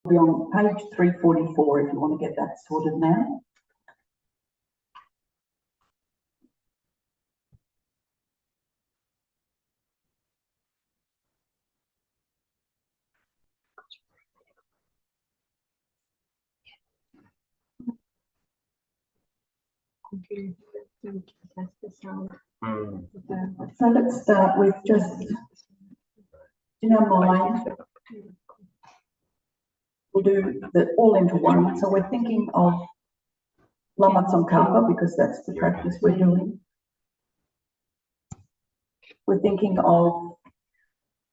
be on page 344 if you want to get that sorted now. Okay, that's the sound. So let's start with just in our mind. We'll do the all into one. So we're thinking of Lama Tsongkhapa because that's the practice we're doing. We're thinking of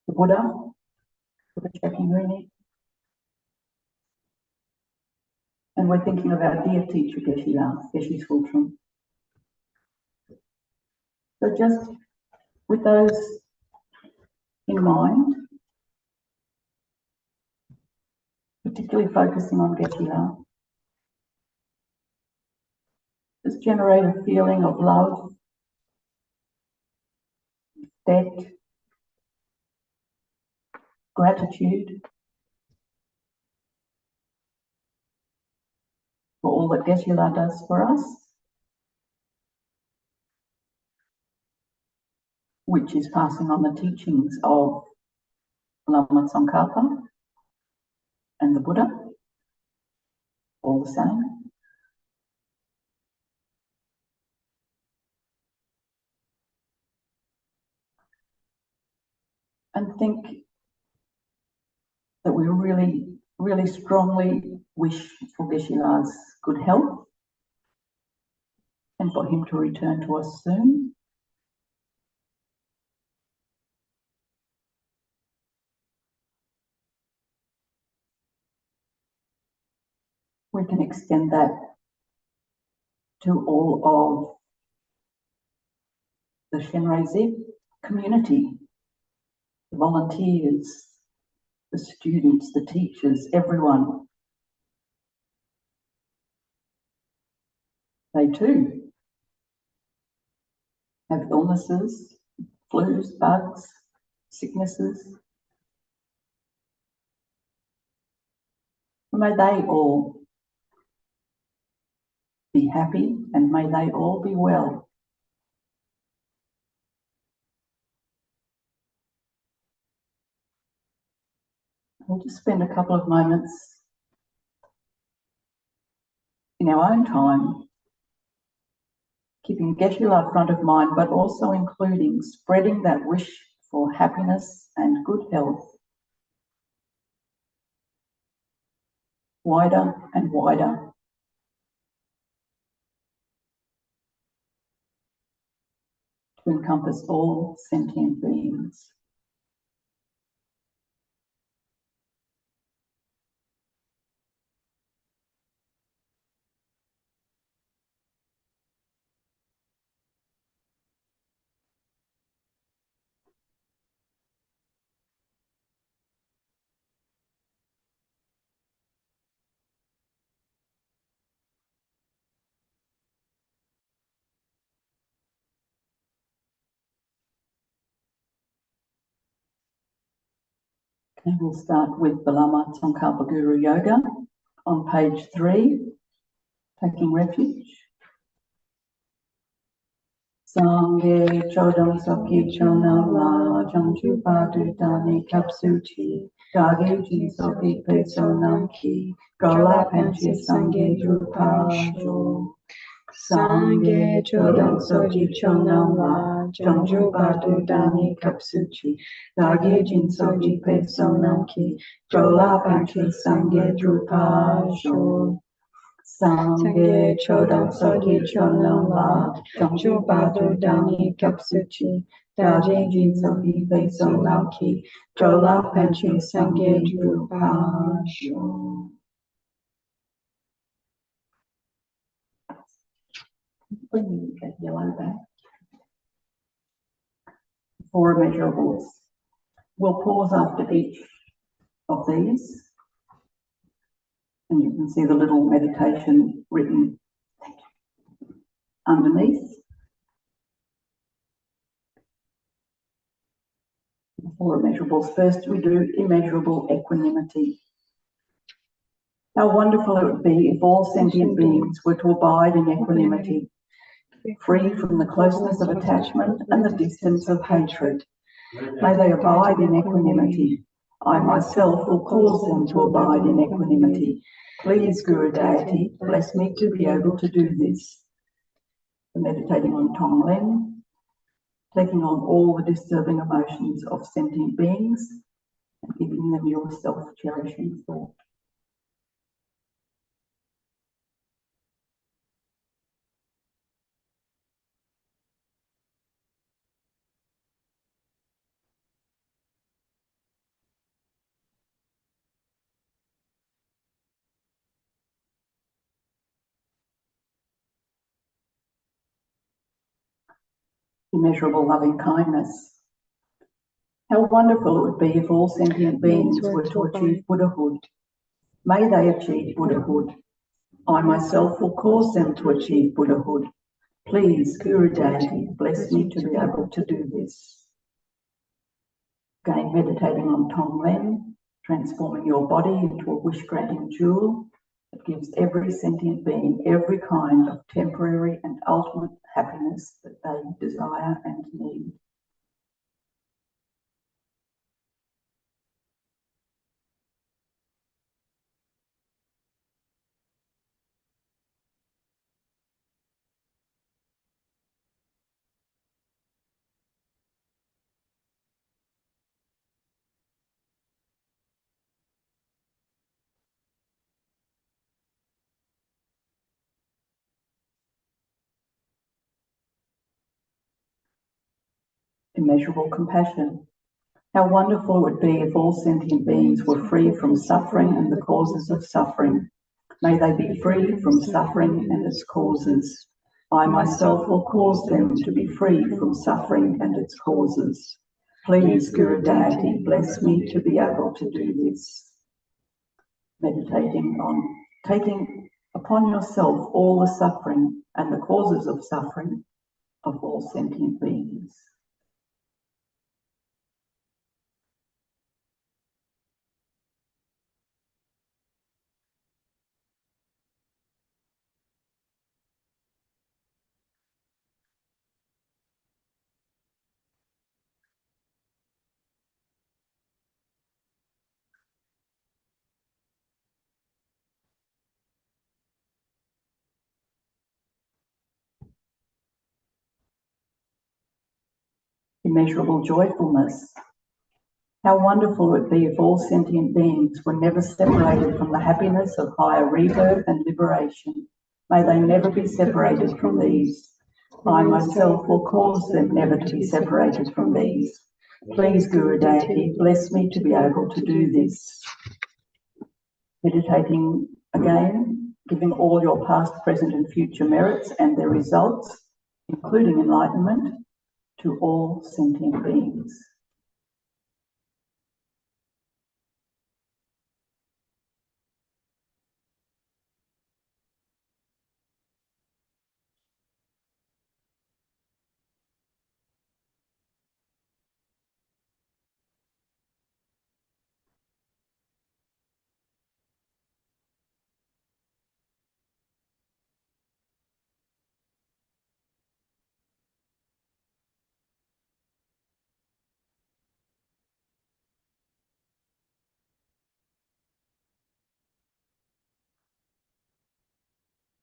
the Buddha, Buddha Shakyamuni. And we're thinking of our dear teacher, Geshe, Geshe Tsultrim. So just with those in mind, particularly focusing on Geshe, just generate a feeling of love, debt, gratitude for all that Geshe does for us, which is passing on the teachings of Lama Tsongkhapa and the Buddha, all the same. And think that we really, really strongly wish for Geshe-la's good health and for him to return to us soon. We can extend that to all of the Shenrei community, the volunteers, the students, the teachers, everyone. They too have illnesses, flus, bugs, sicknesses. May they all be happy and may they all be well. We'll just spend a couple of moments in our own time keeping Geshe-la front of mind, but also including spreading that wish for happiness and good health wider and wider. To encompass all sentient beings. And we'll start with the Lama Tsongkhapa Guru Yoga on page 3, taking refuge. Sangye chodam soki chonam la jangju padu dani kapsuchi dage ji soki pesonam ki gola panchi sangye drupa. Sangye chodam soji chonam la jangju padu dani kapsuchi dage jin soji pesonam ki gola panchi sangye drupa. Sangye chodam soji chonam la jangju padu dani kapsuchi dage jin soji pesonam ki gola panchi sangye drupa. When you get yellow back, 4 immeasurables. We'll pause after each of these, and you can see the little meditation written underneath. 4 immeasurables. First, we do immeasurable equanimity. How wonderful it would be if all sentient beings were to abide in equanimity, free from the closeness of attachment and the distance of hatred. May they abide in equanimity. I myself will cause them to abide in equanimity. Please, Guru Deity, bless me to be able to do this. Meditating on Tonglen, taking on all the disturbing emotions of sentient beings and giving them your self-cherishing thought. Immeasurable loving kindness. How wonderful it would be if all sentient beings were to achieve Buddhahood. May they achieve Buddhahood. I myself will cause them to achieve Buddhahood. Please, Guru Deity, bless me to be able to do this. Again, meditating on Tonglen, transforming your body into a wish-granting jewel that gives every sentient being every kind of temporary and ultimate happiness that they desire and need. Immeasurable compassion. How wonderful it would be if all sentient beings were free from suffering and the causes of suffering. May they be free from suffering and its causes. I myself will cause them to be free from suffering and its causes. Please, Guru Deity, bless me to be able to do this. Meditating on taking upon yourself all the suffering and the causes of suffering of all sentient beings. Immeasurable joyfulness. How wonderful it would be if all sentient beings were never separated from the happiness of higher rebirth and liberation. May they never be separated from these. I myself will cause them never to be separated from these. Please, Guru Deity, bless me to be able to do this. Meditating again, giving all your past, present and future merits and their results, including enlightenment, to all sentient beings.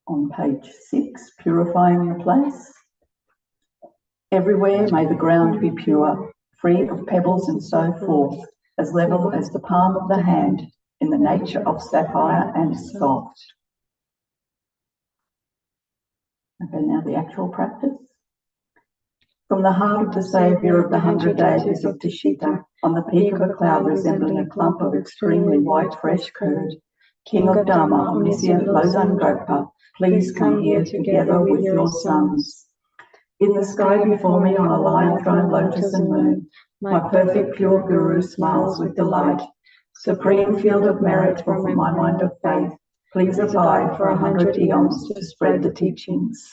On page 6, purifying the place. Everywhere may the ground be pure, free of pebbles and so forth, as level as the palm of the hand, in the nature of sapphire and soft. Okay, now the actual practice. From the heart of the Saviour of the 100 deities of Tishita, on the peak of a cloud resembling a clump of extremely white fresh curd, King of Dharma, omniscient Lozan Gopa, please come here together with your sons. In the sky before me on a lion throne, lotus and moon, my perfect pure Guru smiles with delight. Supreme field of merit from my mind of faith, please abide for 100 eons to spread the teachings.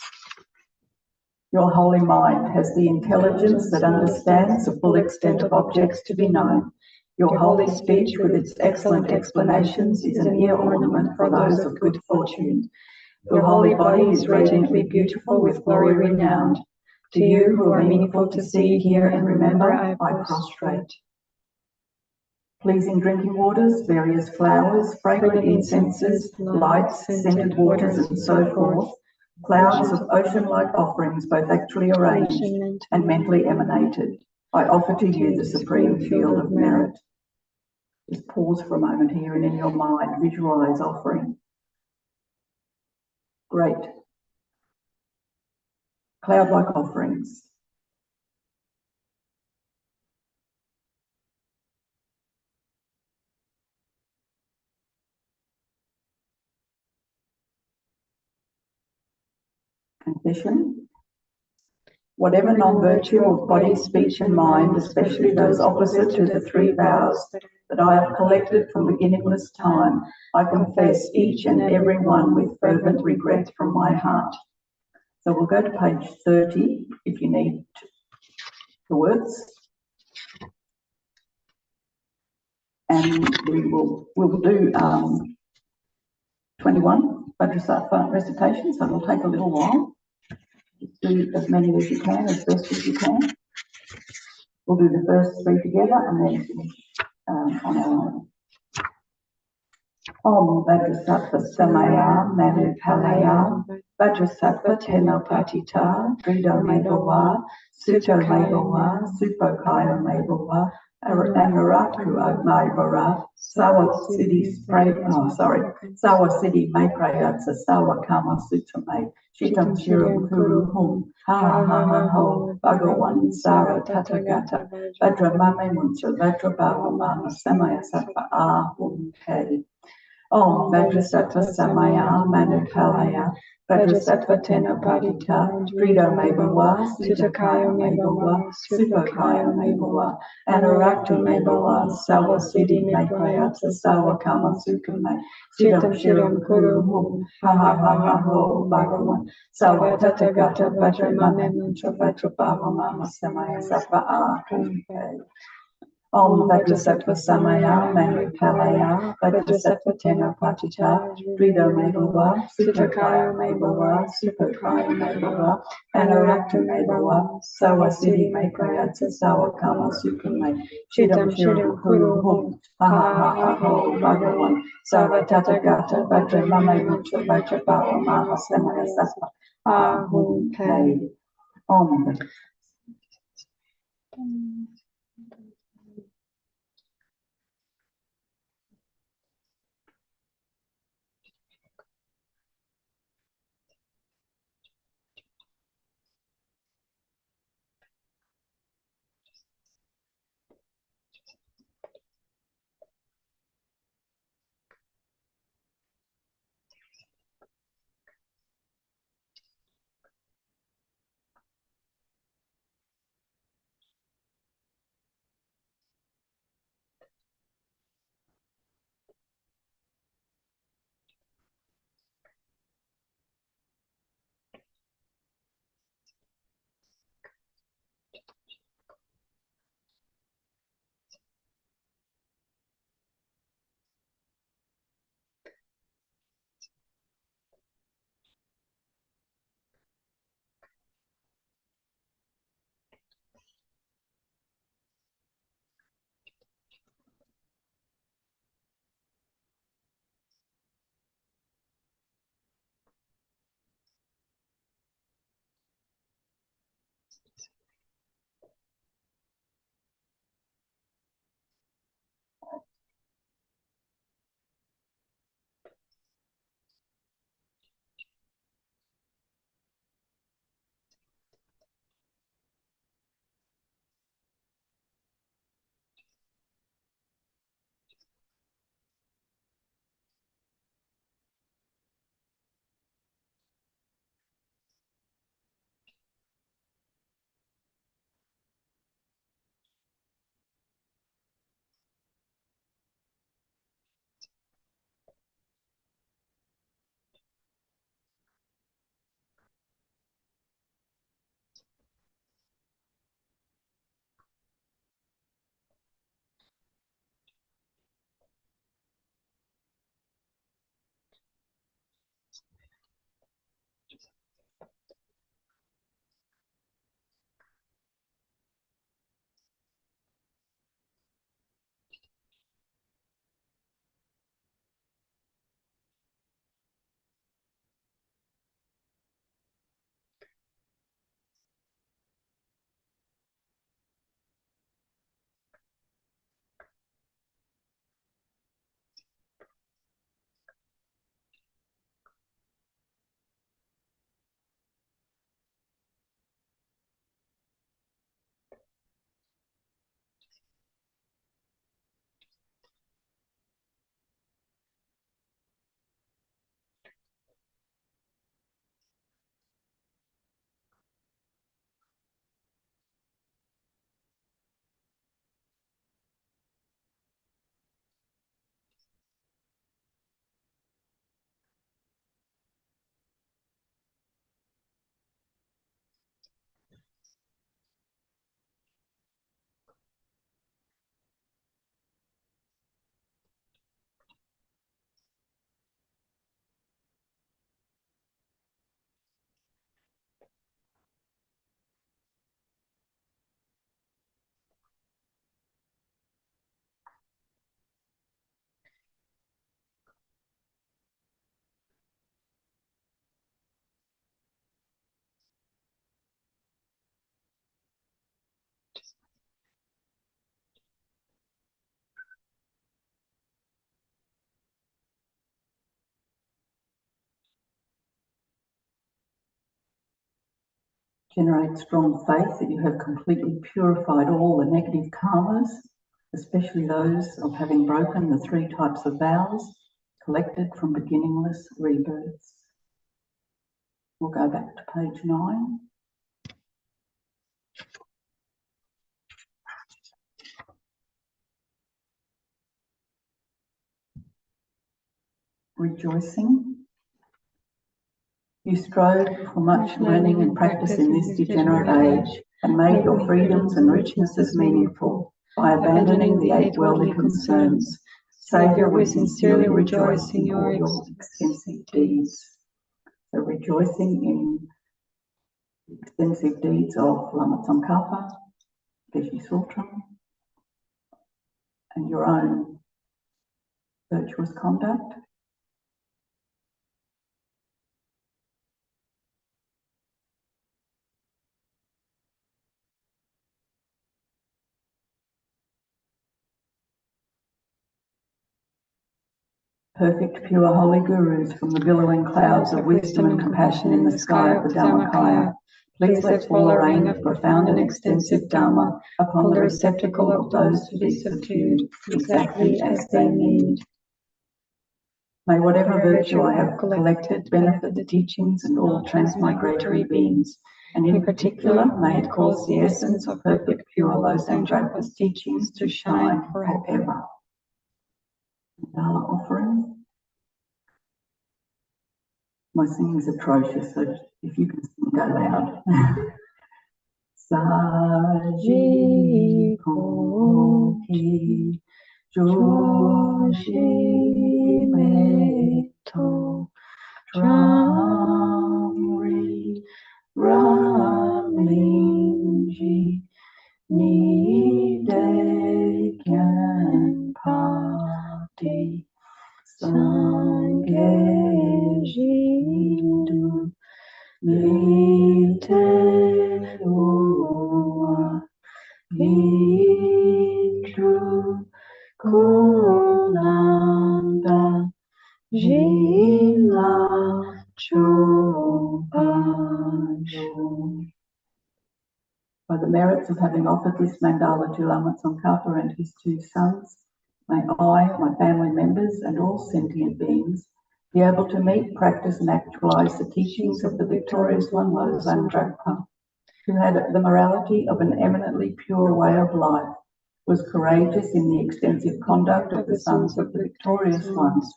Your holy mind has the intelligence that understands the full extent of objects to be known. Your holy speech with its excellent explanations is an ear ornament for those of good fortune. Your holy body is radiantly beautiful with glory renowned. To you who are meaningful to see, hear and remember, I prostrate. Pleasing drinking waters, various flowers, fragrant incenses, lights, scented waters and so forth, clouds of ocean-like offerings both actually arranged and mentally emanated. I offer to you the supreme field of merit. Just pause for a moment here and in your mind visualize offering. Great. Cloud-like offerings. Confession. Whatever non-virtue of body, speech and mind, especially those opposite to the three vows that I have collected from beginningless time, I confess each and every one with fervent regret from my heart. So we'll go to page 30 if you need the words. And we'll do 21 Vajrasattva recitations, so it'll take a little while. Do as many as you can, as best as you can. We'll do the first three together and then finish on our own. Om Vajrasattva Samaya Manu Kalaya Vajrasattva Teno Patita Drido Mebhawa Suto Mebhawa Supokaya Mebhawa Anuraku Agmai Sawa Siddhi Sawa Siddhi Maiprayatsa Sawa Kama Sutame Shitam Shiram Kuru Hum Ha Ha Ha Ho Bhagawan Sara Tathagata Vajra Mame Muncha Vajra Bhava Mama Samaya Sattva Ahum Te Om Vajrasattva Samaya Manu Kalaya Vajrasattva Tena Padita Drido Mebhawa Sutakaya Mebhawa Supakaya Mebhawa Anurakta Mebhawa Sawa Siddhi Maiprayatsa Sawa Kama Sukame Shitam Shiram Kuru Hum Ha Ha Ha Ha Ho Bhagawan Sawa Tathagata Vajra Mame Muncha Vajra Bhava Mama Samaya Sattva Ahum Te Om Vajrasattva Samaya Manu Kalaya Vajrasattva Tena Patita Drido Mebhawa Sutakaya Mebhawa Supakaya Mebhawa Anurakta Mebhawa Sawa Siddhi Maiprayatsa Sawa Kama Sukame Shitam Shiram Kuru Hum Ha Ha Ha Ha Ho Bhagawan Sawa Tathagata Vajra Mame Muncha Vajra Bhava Mama Samaya Sattva Ahum Te Om Generate strong faith that you have completely purified all the negative karmas, especially those of having broken the 3 types of vows collected from beginningless rebirths. We'll go back to page 9. Rejoicing. You strove for much learning and practice in this degenerate age, and made your freedoms and richnesses meaningful by abandoning the 8 worldly concerns. Saviour, we sincerely rejoice in all your extensive deeds. So rejoicing in extensive deeds of Lama Tsongkhapa, Geshe Tsultrim, and your own virtuous conduct. Perfect, pure, holy gurus from the billowing clouds of wisdom and compassion in the sky of the Dhammakaya, please let fall a rain of profound and extensive Dhamma upon the receptacle of those to be subdued, exactly as they need. May whatever virtue I have collected benefit the teachings and all transmigratory beings, and in particular may it cause the essence of perfect, pure Losang Dragpa's teachings to shine forever. Dala offering. My singing is atrocious, so if you can sing, go loud. Saji Koki Joshi Meto Tramri Ramlinji Nide Kyan Pati Sangejidu Nite Uwa Nitru Kunanda Jila Chopajo. By the merits of having offered this mandala to Lama Tsongkhapa and his 2 sons, may I, my family members, and all sentient beings be able to meet, practice, and actualize the teachings of the victorious one, Losang Dragpa, who had the morality of an eminently pure way of life, was courageous in the extensive conduct of the sons of the victorious ones,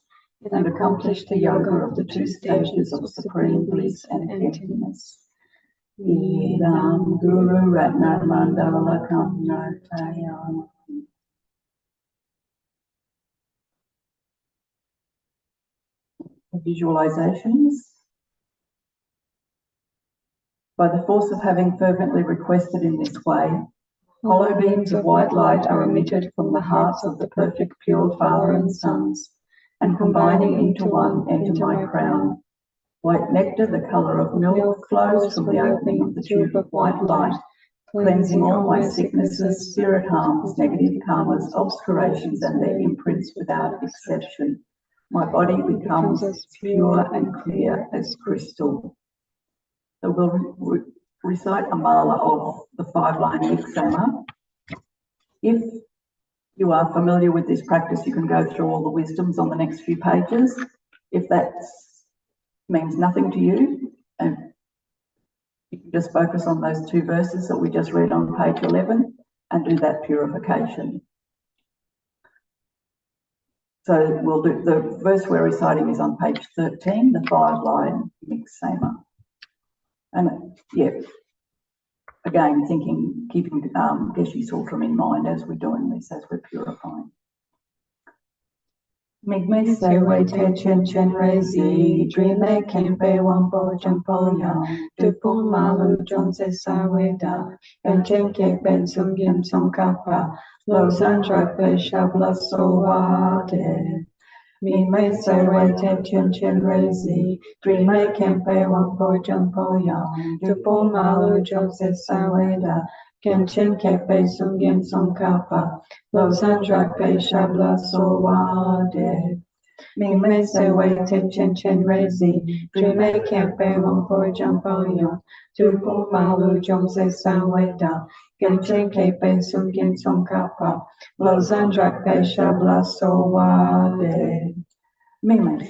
and accomplished the yoga of the 2 stages of supreme bliss and emptiness. Idam Guru Ratna Mandala Kamnatayam. Visualizations. By the force of having fervently requested in this way, hollow beams of white light are emitted from the hearts of the perfect pure Father and Sons, and combining into one enter my crown. White nectar, the colour of milk, flows from the opening of the tube of white light, cleansing all my sicknesses, spirit harms, negative karmas, obscurations, and their imprints without exception. My body becomes as pure and clear as crystal. So we'll recite a mala of the 5-line Miksama. If you are familiar with this practice, you can go through all the wisdoms on the next few pages. If that means nothing to you, and you can just focus on those 2 verses that we just read on page 11 and do that purification. So we'll do, the verse we're reciting is on page 13, the 5-line Miksama. And yeah, again, keeping Geshe Tsultrim in mind as we're doing this, as we're purifying. Migme sewe te chen chen rezi, drime kempe wampo jampo yang, tupun malu jonse sawe da, and chen ke ben sungim Tsongkhapa, Losang Dragpa shabla sowade. Migme sewe te chen chen rezi, drime kempe wampo jampo yang, tupun malu jonse sawe da, and chen ke ben sungim Tsongkhapa, Losang Dragpa shabla sowade. 明媚社會情全全瑞士，最美強被往過將抱擁，突破馬路中世上味道，跟前可被送進從卡跑，老山抓被沙布拉索瓦的，明媚。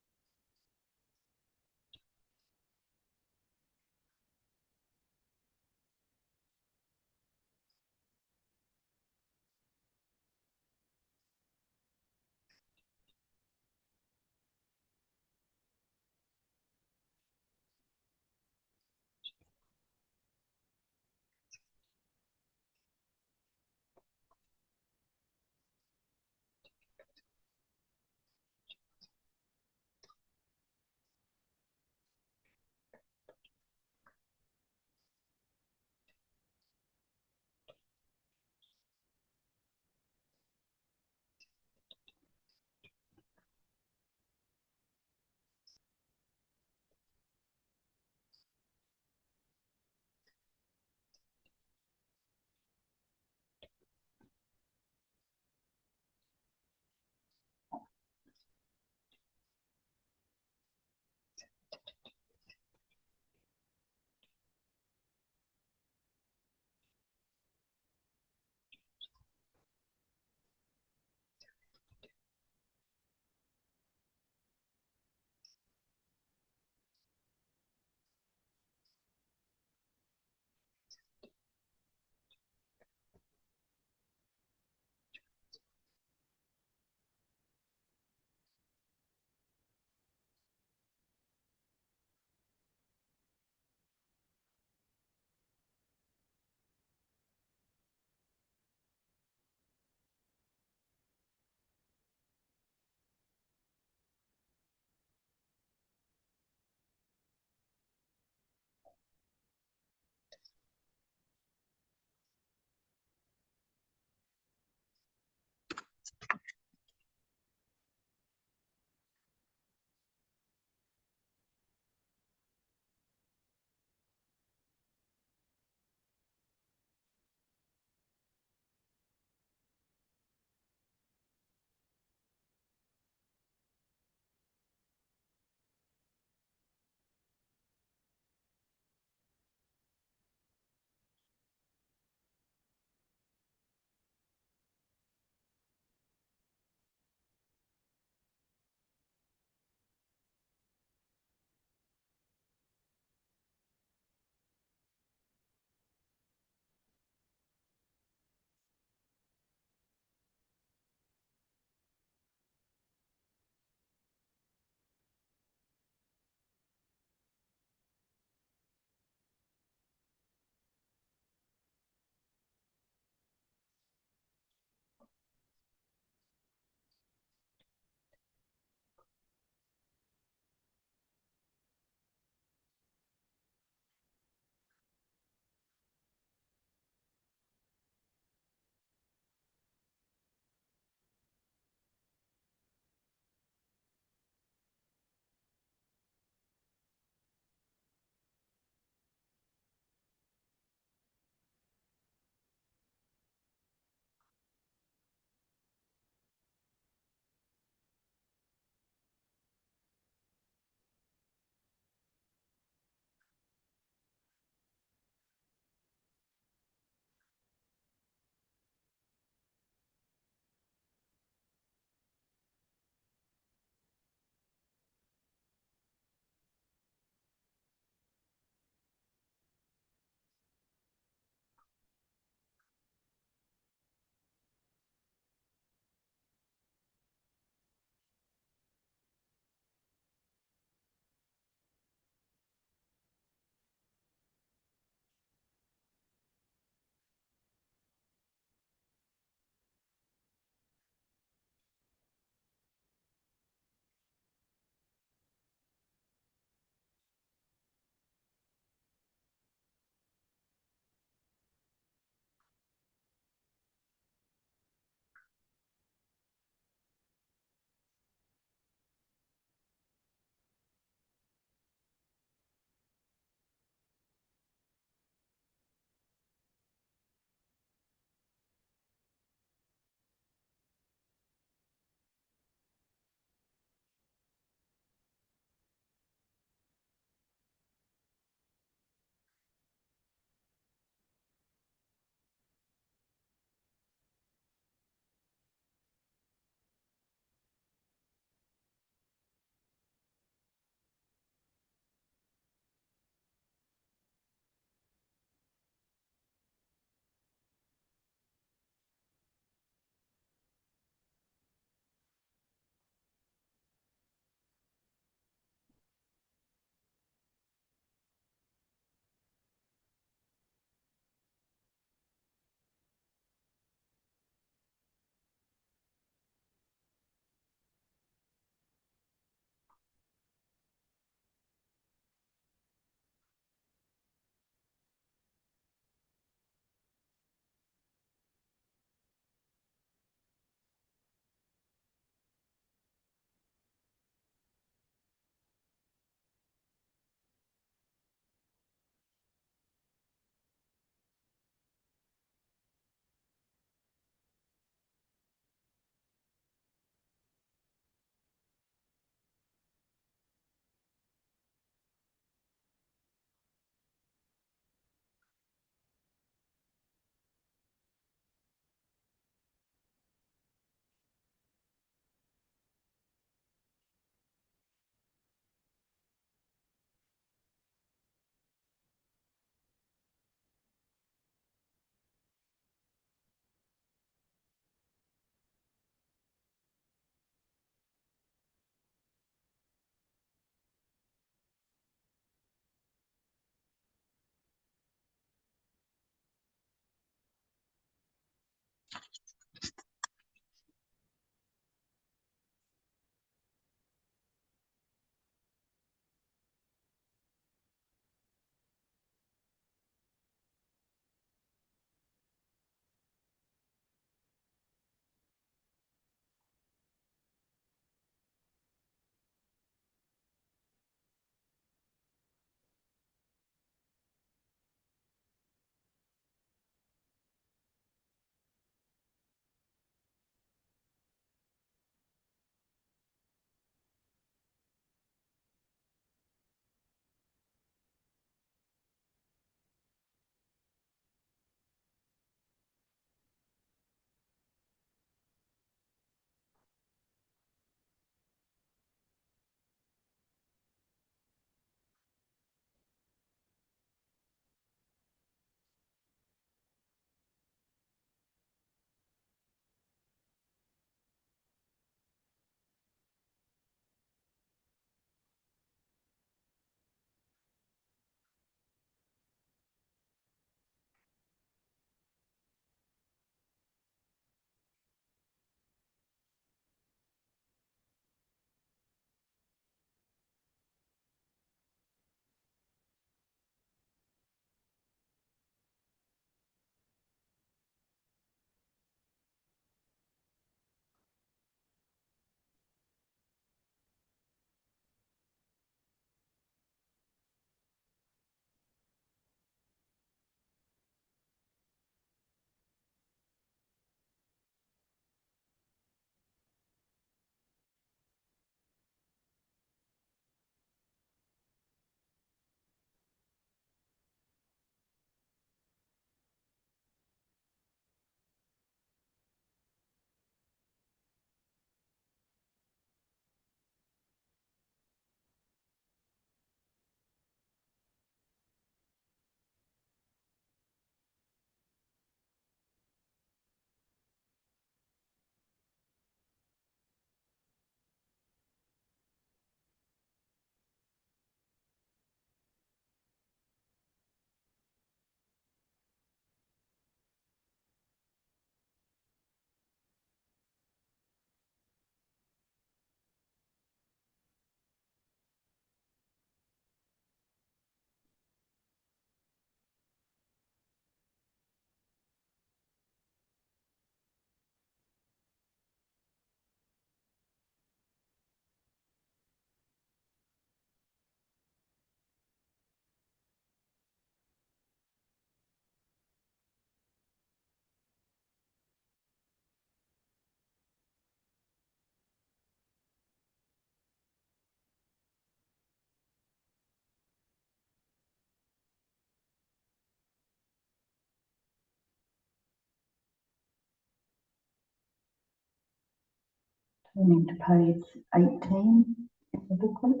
Turning to page 18 in the booklet.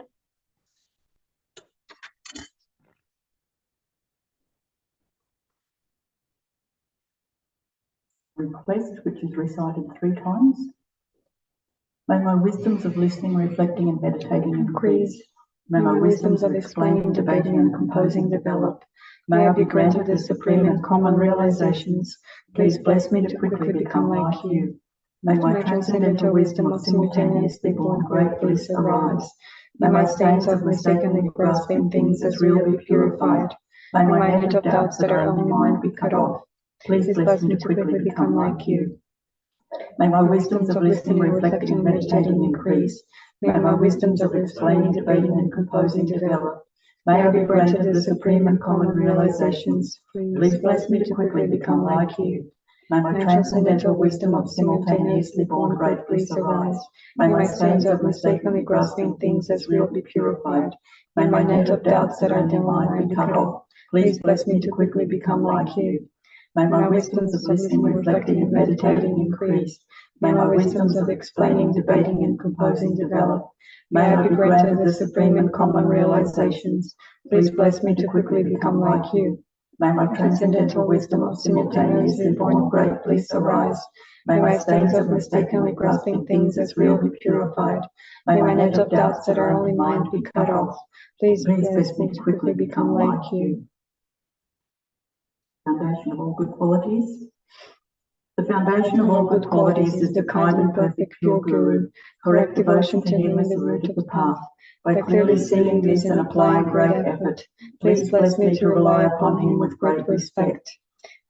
Request, which is recited 3 times. May my wisdoms of listening, reflecting and meditating increase. May my wisdoms of explaining, debating and composing develop. May I be granted the supreme and common realizations. Please bless me to quickly become like you. May my transcendental wisdom of simultaneously born great bliss arise. May my stains of mistakenly grasping things as real be purified. May my net of doubts that are only mine be cut off. Please bless me to quickly become like you. May my wisdoms of listening, reflecting and meditating increase. May my wisdoms of explaining, debating and composing develop. May I be granted the supreme and common realizations. Please bless me to quickly become like you. May my transcendental wisdom of simultaneously born great bliss arise. May my stains of mistakenly grasping things as real be purified. May my net of doubts that are mine be cut off. Please bless me to quickly become like you. May my wisdoms of listening, reflecting and meditating increase. May my wisdoms of explaining, debating and composing develop. May I be granted the supreme and common realizations. Please bless me to quickly become like you. May my transcendental wisdom of simultaneously born great bliss arise. May my stains of mistakenly grasping things as real be purified. May my net of doubts that are only mine be cut off. Please bless me to quickly become like you. Foundation of all good qualities. The foundation of all good qualities is the kind and perfect pure Guru. Correct devotion to him is the root of the path. By clearly seeing this and applying great effort, please bless me to rely upon him with great respect.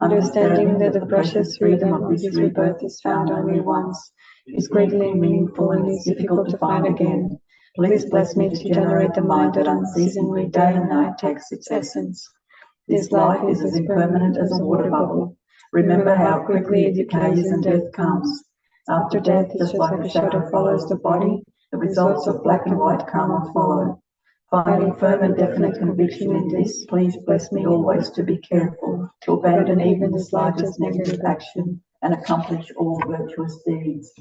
Understanding that the precious freedom of this rebirth is found only once, is greatly meaningful and is difficult to find again. Please bless me to generate the mind that unceasingly day and night takes its essence. This life is as impermanent as a water bubble. Remember how quickly it decays and death comes. After death, just like a shadow follows the body, the results of black and white karma follow. Finding firm and definite conviction in this, please bless me always to be careful, to abandon even the slightest negative action, and accomplish all virtuous deeds.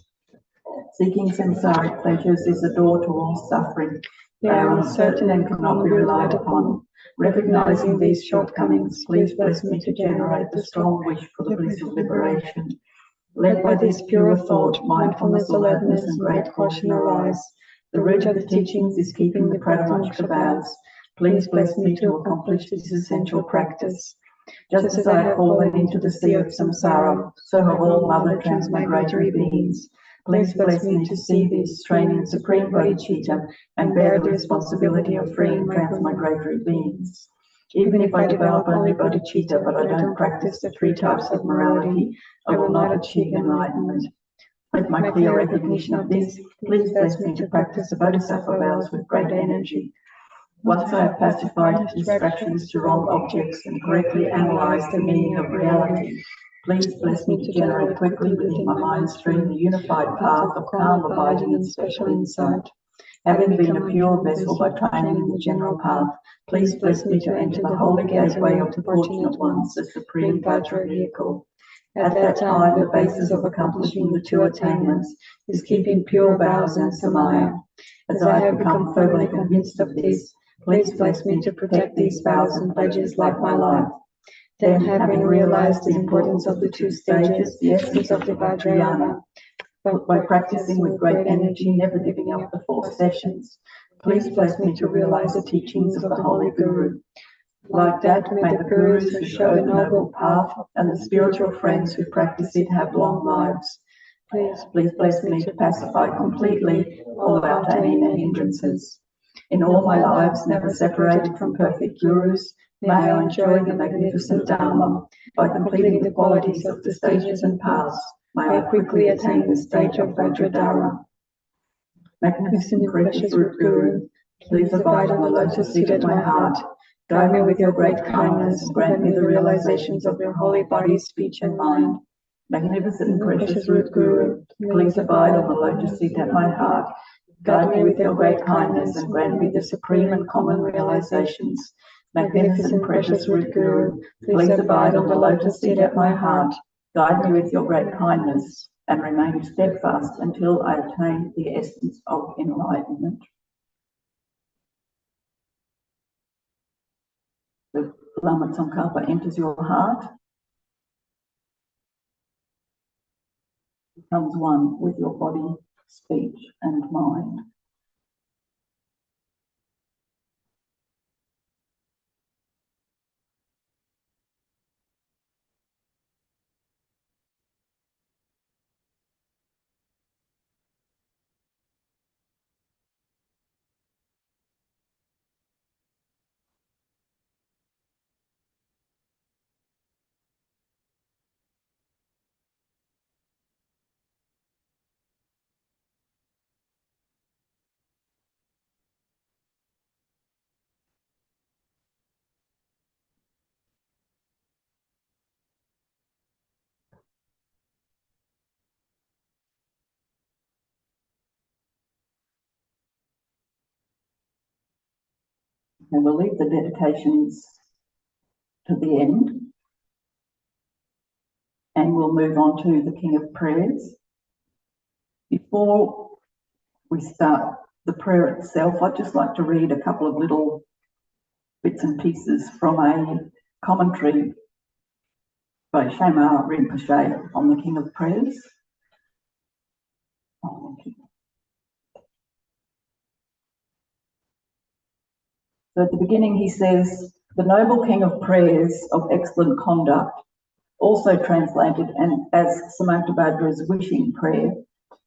Seeking samsaric pleasures is the door to all suffering. They are uncertain and cannot be relied upon. Recognizing these shortcomings, please bless me to generate the strong wish for the bliss of liberation. Led by this pure thought, mindfulness, alertness, and great caution arise. The root of the teachings is keeping the Pratamaksha vows. Please bless me to accomplish this essential practice. Just as I have fallen into the sea of samsara, so have all mother transmigratory beings. Please bless me to see this, train in supreme bodhicitta, and bear the responsibility of freeing transmigratory beings. Even if I develop only bodhicitta, but I don't practice the 3 types of morality, I will not achieve enlightenment. With my clear recognition of this, please bless me to practice the bodhisattva vows with great energy. Once I have pacified distractions to wrong objects and correctly analyzed the meaning of reality, please bless me to generate quickly within my mind stream the unified path of calm abiding and special insight. Having been a pure vessel by training in the general path, please bless me to enter the holy gateway of the fortunate ones, the supreme Vajra vehicle. At that time, the basis of accomplishing the 2 attainments is keeping pure vows and samaya. As I have become firmly convinced of this, please bless me to protect these vows and pledges like my life. Then, having realized the importance of the 2 stages, the essence of the Vajrayana, but by practicing with great energy, never giving up the 4 sessions, please bless me to realize the teachings of the Holy Guru. Like that, may the Gurus who show the noble path and the spiritual friends who practice it have long lives. Please bless me to pacify completely all outer and inner hindrances. In all my lives, never separated from perfect Gurus, may I enjoy the magnificent Dharma. By completing the qualities of the stages and paths, may I quickly attain the stage of Vajradhara. Magnificent and precious Root Guru, please abide on the lotus seat at my heart. Guide me with your great kindness and grant me the realizations of your holy body, speech and mind. Magnificent and precious Root Guru, please abide on the lotus seat at my heart. Guide me with your great kindness and grant me the supreme and common realizations. Magnificent and precious Root Guru, please abide on the lotus seat at my heart. Guide me with your great kindness. and remained steadfast until I attained the essence of enlightenment. The Lama Tsongkhapa enters your heart, becomes one with your body, speech, and mind. And we'll leave the dedications to the end, and we'll move on to the King of Prayers. Before we start the prayer itself, I'd just like to read a couple of little bits and pieces from a commentary by Shema Rinpoche on the King of Prayers. Oh, thank you. So at the beginning he says, the noble King of Prayers of excellent conduct, also translated and as Samantabhadra's wishing prayer,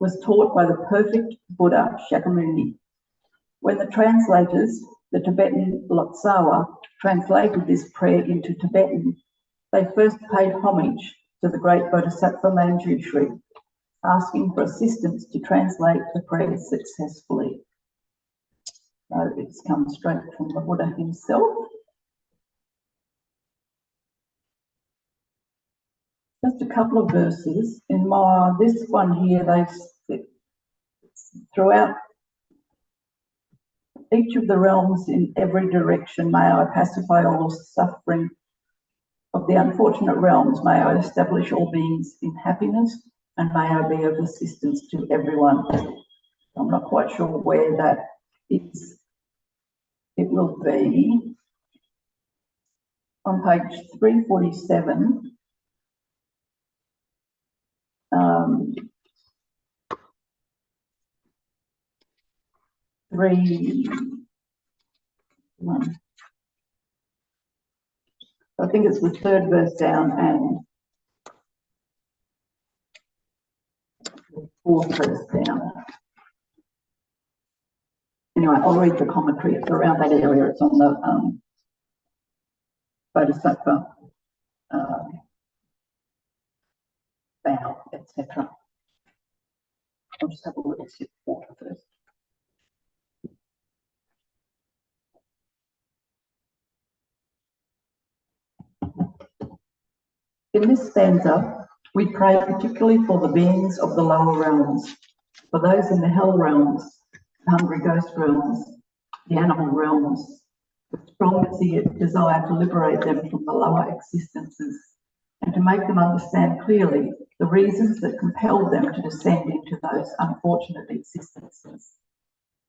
was taught by the perfect Buddha Shakyamuni. When the translators, the Tibetan Lotsawa, translated this prayer into Tibetan, they first paid homage to the great Bodhisattva Manjushri, asking for assistance to translate the prayer successfully. So it's come straight from the Buddha himself. Just a couple of verses. In this one here, throughout each of the realms in every direction, may I pacify all suffering of the unfortunate realms, may I establish all beings in happiness, and may I be of assistance to everyone. I'm not quite sure where that is. It will be on page 347. I think it's the third verse down and the fourth verse down. Anyway, I'll read the commentary. It's around that area. It's on the Bodhisattva vow, etc. I'll just have a little sip of water first. In this stanza, we pray particularly for the beings of the lower realms, for those in the hell realms, the hungry ghost realms, the animal realms, with strong desire to liberate them from the lower existences and to make them understand clearly the reasons that compelled them to descend into those unfortunate existences.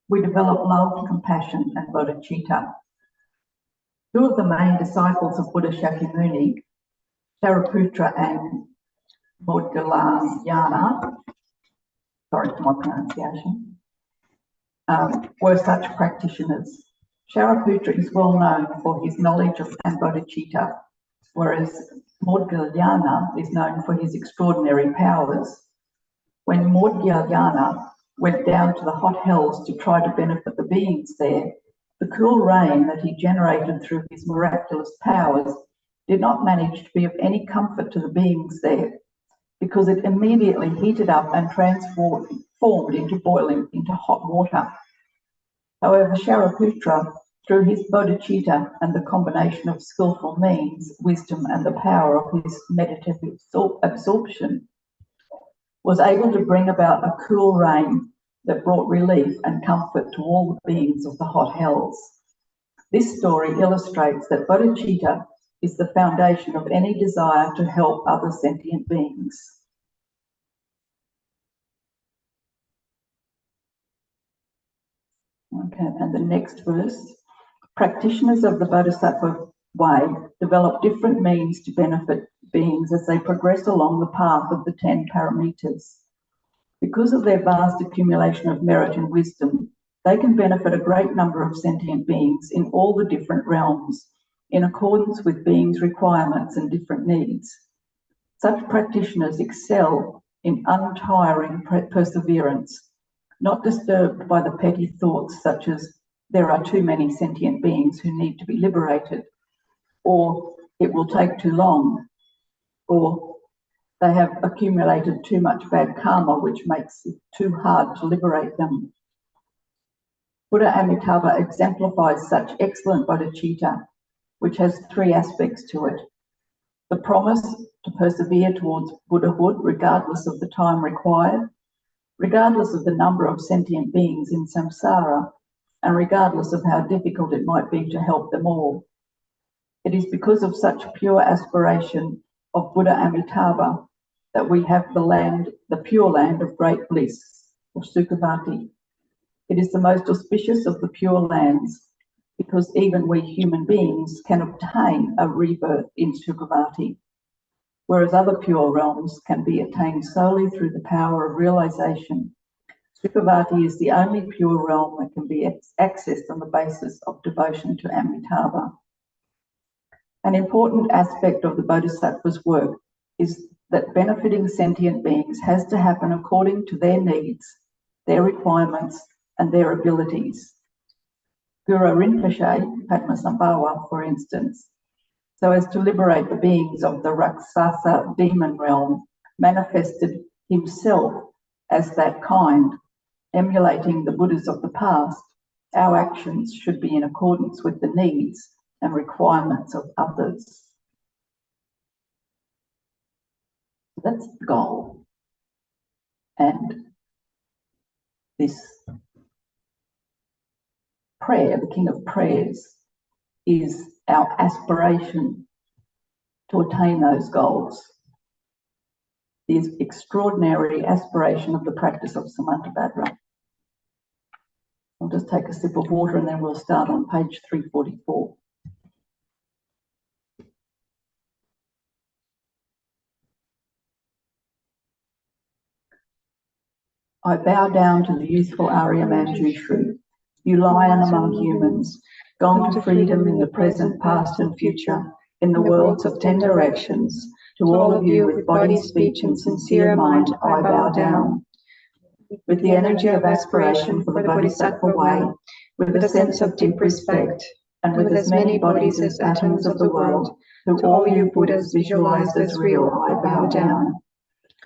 We develop love, compassion, and bodhicitta. Two of the main disciples of Buddha Shakyamuni, Shariputra and Moggallana, sorry for my pronunciation, were such practitioners. Shariputra is well known for his knowledge of and bodhicitta, whereas Moggallana is known for his extraordinary powers. When Moggallana went down to the hot hells to try to benefit the beings there, the cool rain that he generated through his miraculous powers did not manage to be of any comfort to the beings there, because it immediately heated up and transformed into hot water. However, Shariputra, through his bodhicitta and the combination of skillful means, wisdom, and the power of his meditative absorption, was able to bring about a cool rain that brought relief and comfort to all the beings of the hot hells. This story illustrates that bodhicitta is the foundation of any desire to help other sentient beings. Okay, and the next verse. Practitioners of the Bodhisattva way develop different means to benefit beings as they progress along the path of the 10 paramitas. Because of their vast accumulation of merit and wisdom, they can benefit a great number of sentient beings in all the different realms, in accordance with beings' requirements and different needs. Such practitioners excel in untiring perseverance, not disturbed by the petty thoughts such as, there are too many sentient beings who need to be liberated, or it will take too long, or they have accumulated too much bad karma, which makes it too hard to liberate them. Buddha Amitabha exemplifies such excellent bodhicitta, which has 3 aspects to it. The promise to persevere towards Buddhahood regardless of the time required, regardless of the number of sentient beings in samsara, and regardless of how difficult it might be to help them all. It is because of such pure aspiration of Buddha Amitabha that we have the pure land of great bliss, of Sukhavati. It is the most auspicious of the pure lands, because even we human beings can obtain a rebirth in Sukhavati, whereas other pure realms can be attained solely through the power of realization. Sukhavati is the only pure realm that can be accessed on the basis of devotion to Amitabha. An important aspect of the Bodhisattva's work is that benefiting sentient beings has to happen according to their needs, their requirements, and their abilities. Guru Rinpoche, Padmasambhava, for instance, so as to liberate the beings of the Raksasa demon realm, manifested himself as that kind. Emulating the Buddhas of the past, our actions should be in accordance with the needs and requirements of others. That's the goal. And this prayer, the King of Prayers, is our aspiration to attain those goals. The extraordinary aspiration of the practice of Samantabhadra. I'll just take a sip of water and then we'll start on page 344. I bow down to the youthful Arya Manjushri, you lion among humans, gone to freedom in the present, past and future, in the worlds of 10 directions. To all of you with body, speech and sincere mind, I bow down. With the energy of aspiration for the Bodhisattva way, with a sense of deep respect, and with as many bodies as atoms of the world, to all you Buddhas visualized as real, I bow down.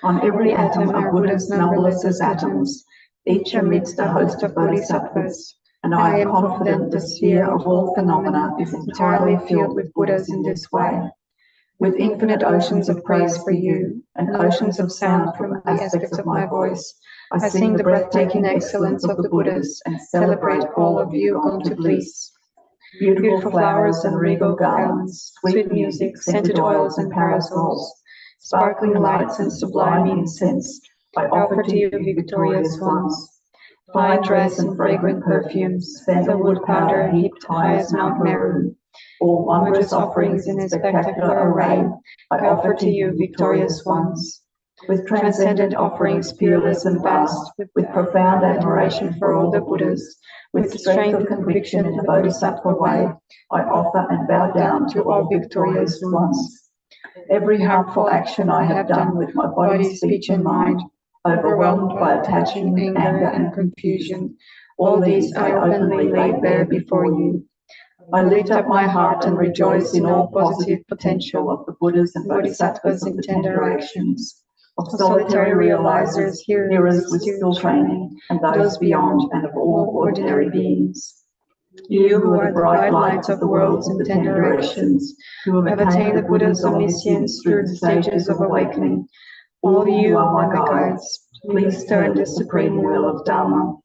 On every atom are Buddhas numberless as atoms, each amidst a host of Bodhisattvas, and I am confident the sphere of all phenomena is entirely filled with Buddhas in this way. With infinite oceans of praise for you, and oceans of sound from the aspects of my voice, I sing the breathtaking excellence of the Buddhas and celebrate all of you gone to bliss. Beautiful flowers and regal garlands, sweet music, scented oils and parasols, sparkling lights and sublime incense, I offer to you victorious ones. Fine dress and fragrant perfumes, sandalwood powder heaped high as Mount Meru, all wondrous offerings in spectacular array, I offer to you victorious ones. With transcendent offerings fearless and vast, with profound admiration for all the Buddhas, with strength of conviction in the Bodhisattva way, I offer and bow down to all victorious ones. Every harmful action I have done with my body, speech and mind, overwhelmed by attachment, anger and confusion, all these I openly lay bare before you. I lift up my heart and rejoice in all positive potential of the Buddhas and Bodhisattvas in 10 directions, of solitary realizers, hearers with still training, and those beyond, and of all ordinary beings. You who are the bright lights of the worlds in the 10 directions, who have attained the Buddha's omniscience through the stages of awakening, all you are my guides, please stir the supreme will of Dharma.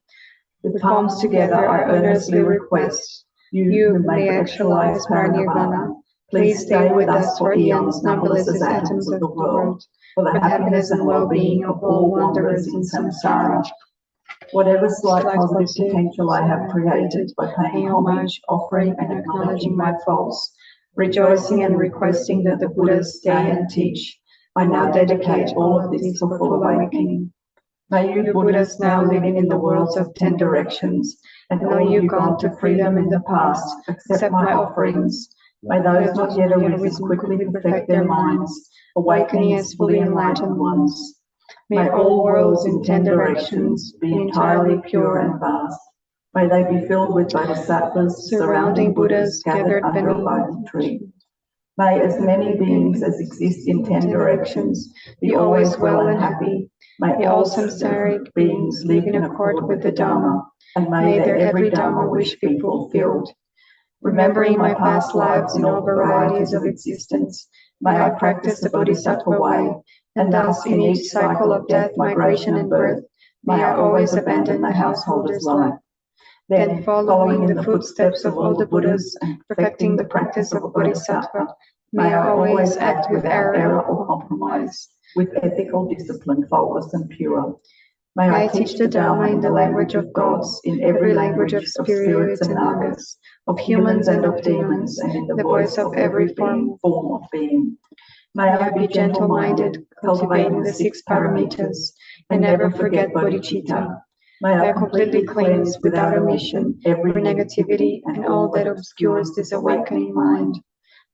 With palms together I earnestly request, you who may actualize Parinirvana, please stay with us for eons numberless as atoms of the world, for the happiness and well-being of all wanderers in samsara. Whatever slight positive potential I have created by paying homage, offering, and acknowledging my faults, rejoicing and requesting that the Buddhas stay and teach, I now dedicate all of this for full awakening. May you Buddhas now living in the worlds of 10 directions, and all you gone to freedom in the past, accept my offerings. May those not yet arisen quickly perfect their minds, awakening as fully enlightened ones. May all worlds in 10 directions be entirely pure and vast. May they be filled with bodhisattvas, surrounding Buddhas gathered under a Bodhi tree. May as many beings as exist in 10 directions be always well and happy. May all samsaric beings live in accord with the Dharma, and may their every Dharma wish be fulfilled. Remembering my past lives in all varieties of existence, may I practice the Bodhisattva way, and thus in each cycle of death, migration, and birth, may I always abandon the householder's life. Then, following in the footsteps of all the Buddhas and perfecting the practice of Bodhisattva, may I always act without error or compromise, with ethical discipline, faultless and pure. May I teach the Dharma in the language of gods, in every language of spirits and nagas, of humans and of demons, and in the voice of every form of being. May I be gentle-minded, cultivating the 6 paramitas, and never forget bodhicitta. May I completely cleanse, without omission, every negativity and all that obscures this awakening mind.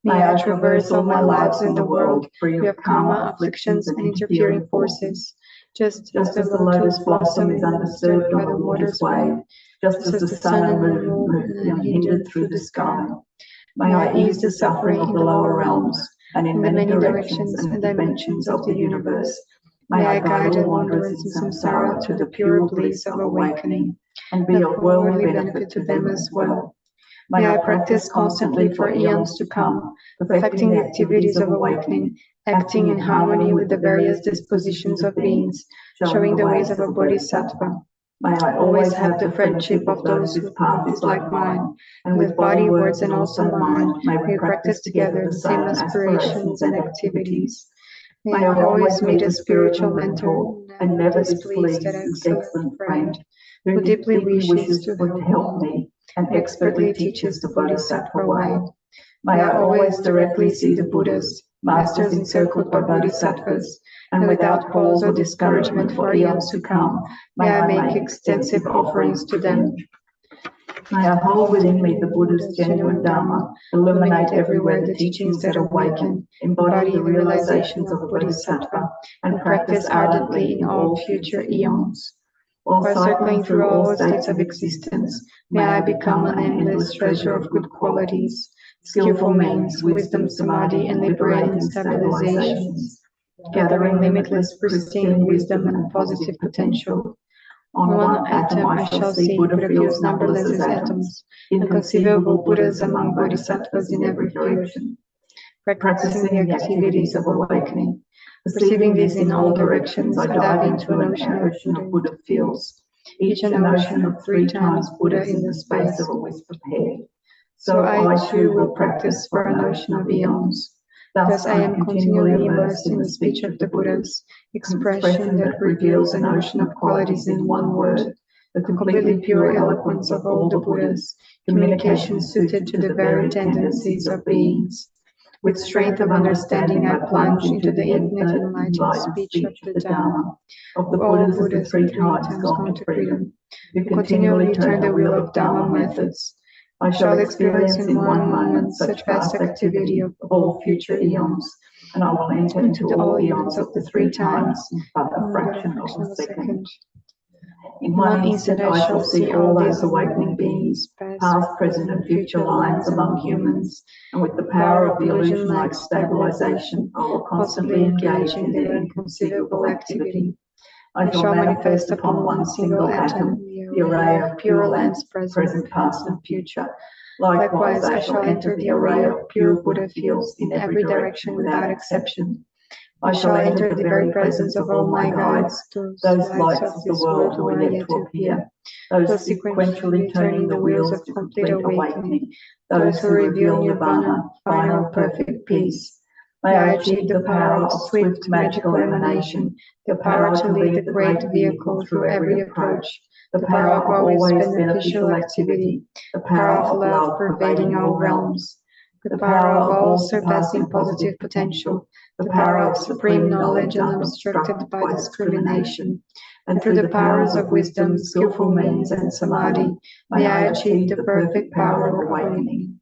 May I traverse all my lives in the world, free of karma, afflictions, and interfering forces, just as the lotus blossom is undisturbed on the water's way, just as the sun and moon move unhindered through the sky. May I ease the suffering of the lower realms, and in many directions and dimensions of the universe. May I guide all wanderers in samsara to the pure bliss of awakening, and be of worldly benefit to them as well. May I practice constantly for eons to come, perfecting the activities of awakening, acting in harmony with the various dispositions of beings, showing the ways of a bodhisattva. May I always have the friendship of those whose path is like mine, and with body, words, and also mind, may we practice together the same aspirations and activities. May I always meet a spiritual mentor, and never displease an excellent friend, who deeply wishes to help me, and expertly teaches the Bodhisattva way. May I always directly see the Buddhas, masters encircled by bodhisattvas, and without pause or discouragement for eons to come, may I make extensive offerings to them. May I hold within me the Buddha's genuine Dharma, illuminate everywhere the teachings that awaken, embody the realizations of a bodhisattva, and practice ardently in all future eons. While circling through all states of existence, may I become an endless treasure of good qualities, skillful means, wisdom, samadhi, and liberating stabilizations, gathering limitless, pristine wisdom and positive potential. On one atom I shall see Buddha fields numberless as atoms, inconceivable Buddhas among bodhisattvas in every direction, practicing the activities of awakening. Perceiving these in all directions, I dive into an ocean of Buddha fields, each an ocean of 3 times Buddha in the space of a whispered hair. So I too will practice for an ocean of eons. Thus I am continually immersed in the speech of the Buddhas, expression that reveals an ocean of qualities in one word, the completely pure eloquence of all the Buddhas, communication suited to the very tendencies of beings. With strength of understanding, I plunge into the infinite enlightened speech of the Dharma, of the Buddhas of the 3 times gone to freedom, who continually turn the wheel of Dharma methods. I shall experience in one moment such vast activity of all future eons, and I will enter into all eons of the 3 times in but a fraction of a second. In one instant I shall see all those awakening beings, past, present, and future lines among humans, and with the power of the illusion-like stabilization, I will constantly engage in their inconceivable activity. I shall manifest upon one single atom the array of pure lands present, past, and future. Likewise, I shall enter the array of pure Buddha fields in every direction without exception. I shall enter the very presence of all my guides, those lights of this world who are yet to appear, those sequentially turning the wheels of complete awakening, those who reveal nirvana, final perfect peace. May I achieve the power of swift magical emanation, the power to lead the great vehicle through every approach, the power of always beneficial activity, the power of love pervading all realms, the power of all surpassing positive potential, the power of supreme knowledge unobstructed by discrimination, and through the powers of wisdom, skillful means, and samadhi, may I achieve the perfect power of awakening,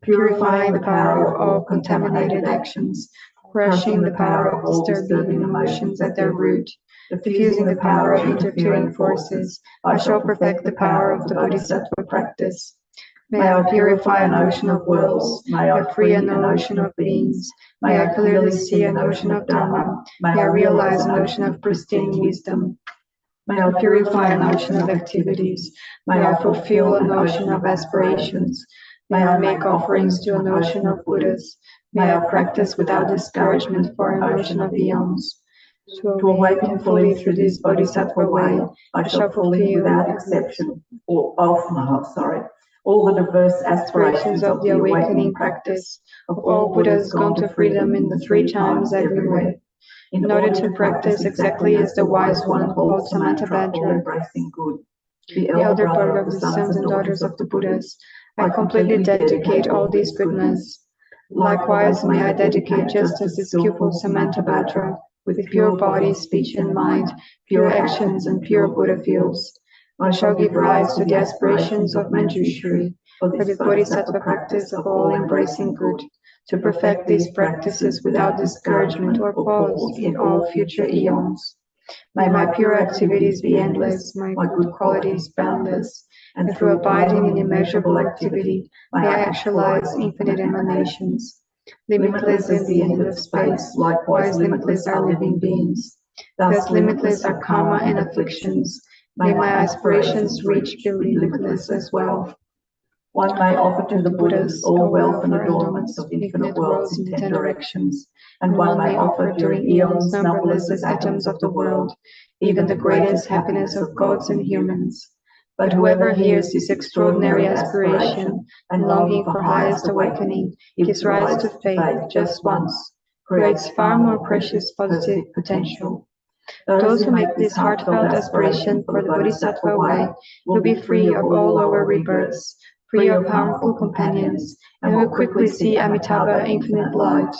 purifying the power of all contaminated actions, crushing the power of disturbing emotions at their root, diffusing the power of interfering forces. I shall perfect the power of the Bodhisattva practice. May I purify an ocean of worlds, may I free an ocean of beings, may I clearly see an ocean of Dharma, may I realize an ocean of pristine wisdom. May I purify an ocean of activities, may I fulfill an ocean of aspirations, may I make offerings to an ocean of Buddhas, may I practice without discouragement for an ocean of eons. To awaken fully through this Bodhisattva way, I shall fulfill without exception all the diverse aspirations of the awakening practice of all Buddhas gone to freedom in the 3 times everywhere, in order to practice exactly as the wise one called Samantabhadra, embracing good, the elder brother of the sons and daughters of the Buddhas. I completely dedicate all these goodness. Likewise, may I dedicate just as the skillful Samantabhadra, with pure body, speech, and mind, pure actions, and pure Buddha fields. I shall give rise to the aspirations of Manjushri, for the Bodhisattva practice of all embracing good, to perfect these practices without discouragement or pause in all future eons. May my pure activities be endless, my good qualities boundless, and through abiding in immeasurable activity, may I actualize infinite emanations. Limitless is the end of space, likewise limitless are living beings. Thus limitless are karma and afflictions. May my aspirations reach be limitless as well. One may offer to the Buddhas all wealth and adornments of infinite worlds in 10 directions, and one may offer during eons numberless as atoms of the world, even the greatest happiness of gods and humans. But whoever hears this extraordinary aspiration and longing for highest awakening gives rise to faith just once, creates far more precious positive potential. Those who make this heartfelt aspiration for the Bodhisattva way will be free of all lower rebirths, free of harmful companions, and will quickly see Amitabha infinite light.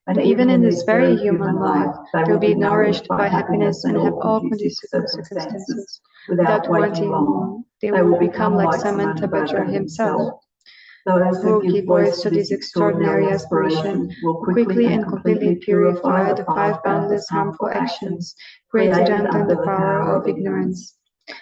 And even in this very human life, they will be nourished by happiness and have all conducive circumstances. Without waiting long, they will become like Samantabhadra himself. Those who give voice to this extraordinary aspiration will quickly and completely purify the 5 boundless harmful actions created under the power of ignorance.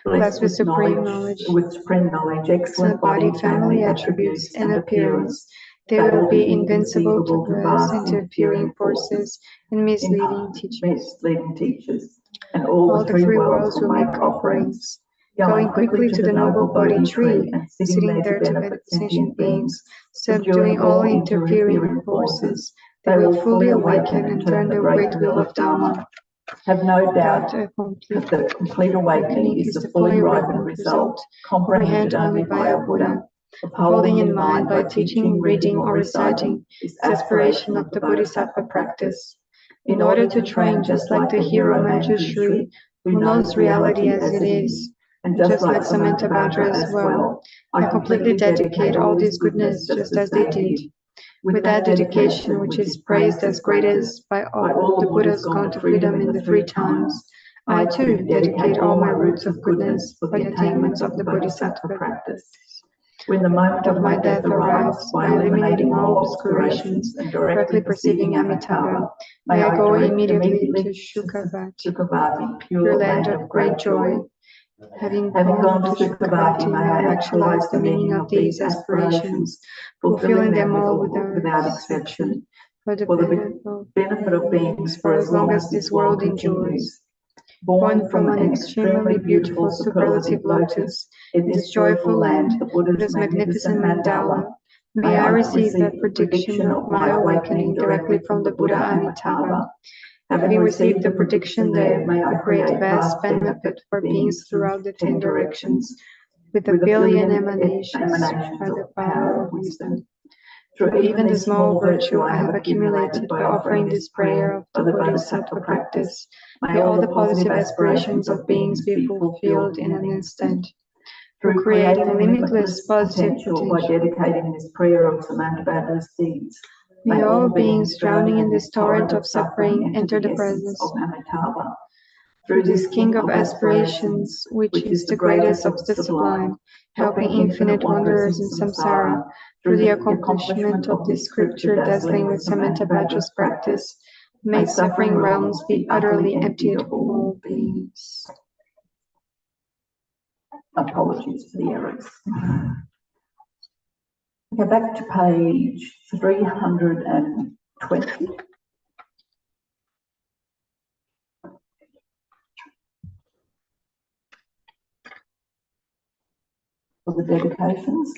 Blessed with supreme knowledge, excellent body, family attributes, and appearance, they will be invincible to diverse interfering forces and misleading teachers. And all the 3 worlds will make offerings. Going quickly to the noble Bodhi tree and sitting there to benefit sentient beings, subduing all interfering forces, they will fully awaken and turn the great wheel of Dharma. Have no doubt that the complete awakening is the fully ripened result, comprehended only by a Buddha, upholding in mind by teaching, reading, or reciting this aspiration of the Bodhisattva practice. In order to train just like the hero Manjushri, who knows reality as it is, and just like Samantabhadra as well, I completely dedicate all this goodness just as they did. With that dedication, which is praised as greatest by all the Buddhas gone to freedom in the 3 times, I too dedicate all my roots of goodness for the attainments of the Bodhisattva practice. When the moment of my death arrives, by eliminating all obscurations and directly perceiving Amitabha, may I go immediately to Sukhavati, pure land of great joy. Having gone to Sukhavati, may I actualize the meaning of these aspirations, fulfilling them all without exception, for the benefit of beings for as long as this world endures. Born from an extremely beautiful superlative lotus, in this joyful land, the Buddha's magnificent mandala, may I receive the prediction of my awakening directly from the Buddha Amitabha. Having received the prediction there, may I create vast benefit for beings throughout the 10 directions, with a billion emanations by the power of wisdom. through even the small virtue I have accumulated by offering this prayer of the Bodhisattva practice, may all the positive aspirations of beings be fulfilled in an instant. Through creating limitless positive potential by dedicating this prayer of surmountable adverse deeds, may all beings drowning in this torrent of suffering enter the presence of Amitabha. Through this king of aspirations, which is the greatest of the sublime, helping infinite wanderers in samsara, through the accomplishment of this scripture dazzling with Samantabhadra's practice, may suffering realms be utterly emptied of all beings. Apologies for the errors. Go back to page 320. For the dedications.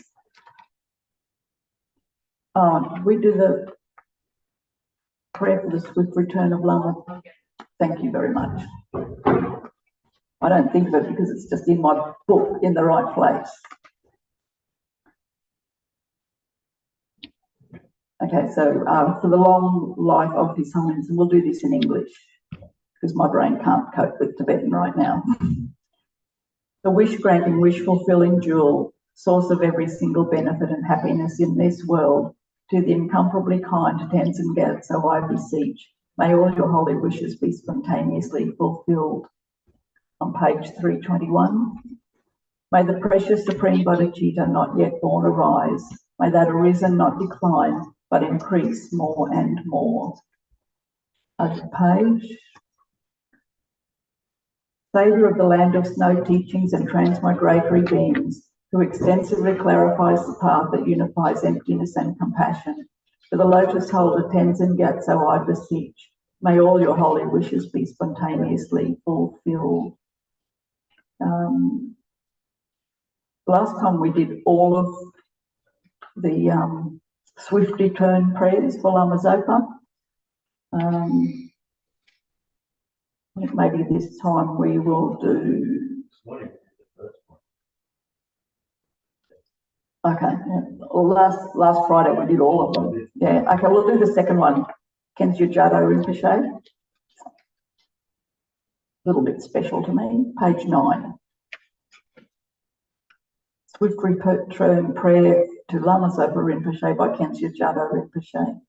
We do the prayer for the swift return of Lama. Thank you very much. I don't think of it because it's just in my book in the right place. Okay, so for the long life of His Holiness, and we'll do this in English because my brain can't cope with Tibetan right now. The wish-granting, wish-fulfilling jewel, source of every single benefit and happiness in this world, to the incomparably kind Tenzin Gyatso I beseech, may all your holy wishes be spontaneously fulfilled. On page 321, may the precious supreme bodhicitta not yet born arise, may that arisen not decline, but increase more and more. Over page. Saviour of the land of snow teachings and transmigratory beings, who extensively clarifies the path that unifies emptiness and compassion, for the lotus holder Tenzin Gyatso I beseech, may all your holy wishes be spontaneously fulfilled. Last time we did all of the swift return prayers for Lama Zopa. Maybe this time we will do. Okay, well, last Friday we did all of them. Yeah, okay, we'll do the second one. Kenshu Jado Rinpoche. A little bit special to me. Page 9. Swift return prayer to Lama Zopa Rinpoche by Kenshu Jado Rinpoche.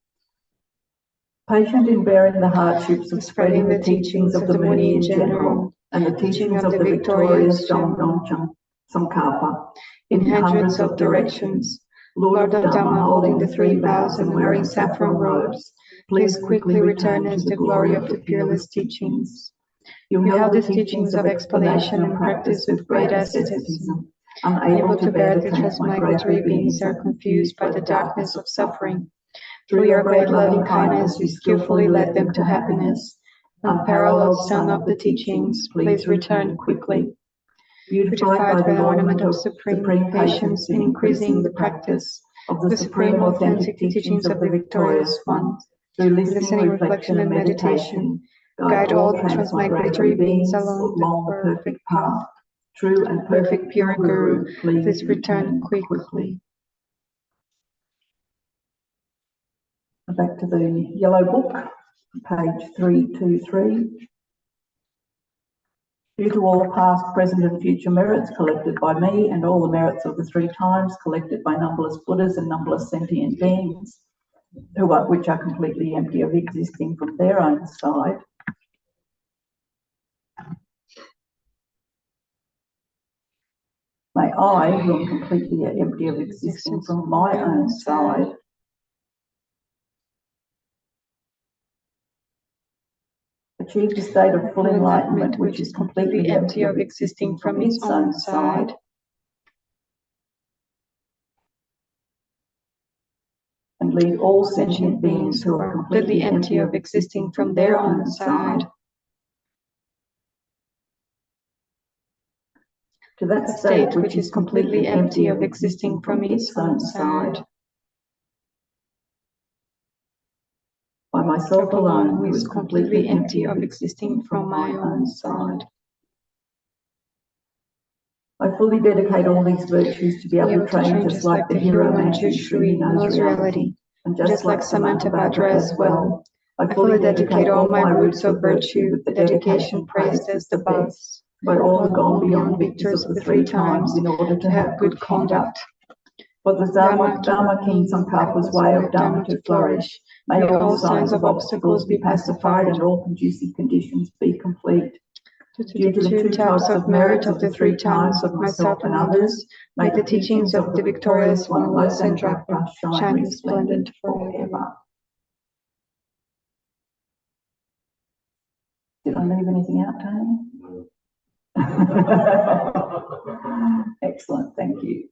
Patient in bearing the hardships of spreading the teachings of the Muni in general and the teachings of the victorious Dhamma Tsongkhapa in hundreds of directions, Lord of Dhamma holding the 3 vows and wearing saffron robes, please quickly return as the glory of the peerless teachings. You held the teachings of explanation and practice with great asceticism, unable to bear the transmigratory beings that are confused by the darkness of suffering. Through your great loving kindness, you skillfully led them to happiness. Unparalleled Son of the teachings, please return quickly. Beautified by the ornament of supreme patience in increasing the practice of the supreme authentic teachings of the victorious one, through listening, reflection, and meditation, guide all transmigratory beings along the perfect path. True and perfect pure Guru, please return quickly. Back to the yellow book, page 323. Due to all the past, present and future merits collected by me and all the merits of the 3 times collected by numberless Buddhas and numberless sentient beings, which are completely empty of existing from their own side, may I, who am completely empty of existing from my own side, achieve the state of full enlightenment, which is completely empty of existing from its own side, and lead all sentient beings who are completely empty of existing from their own side to that state which is completely empty of existing from its own side. By myself alone, who is completely empty of existing from my own side. I fully dedicate all these virtues to be able to train just like the hero Manchu Sri knows reality, And just like Samantha Bhattara as well, I fully dedicate all my roots of virtue with the dedication praised as the best, but all gone beyond victors of the 3 times in order to have good conduct. For the Dharma King Tsongkhapa's way of Dharma to flourish, may all signs of obstacles be pacified and all conducive conditions be complete. Due to the 2 types of merit of the 3 times of myself and others, may the teachings of the victorious one, Lhasa Dragpa, shine resplendent forever. Did I leave anything out, Tony? No. Excellent, thank you.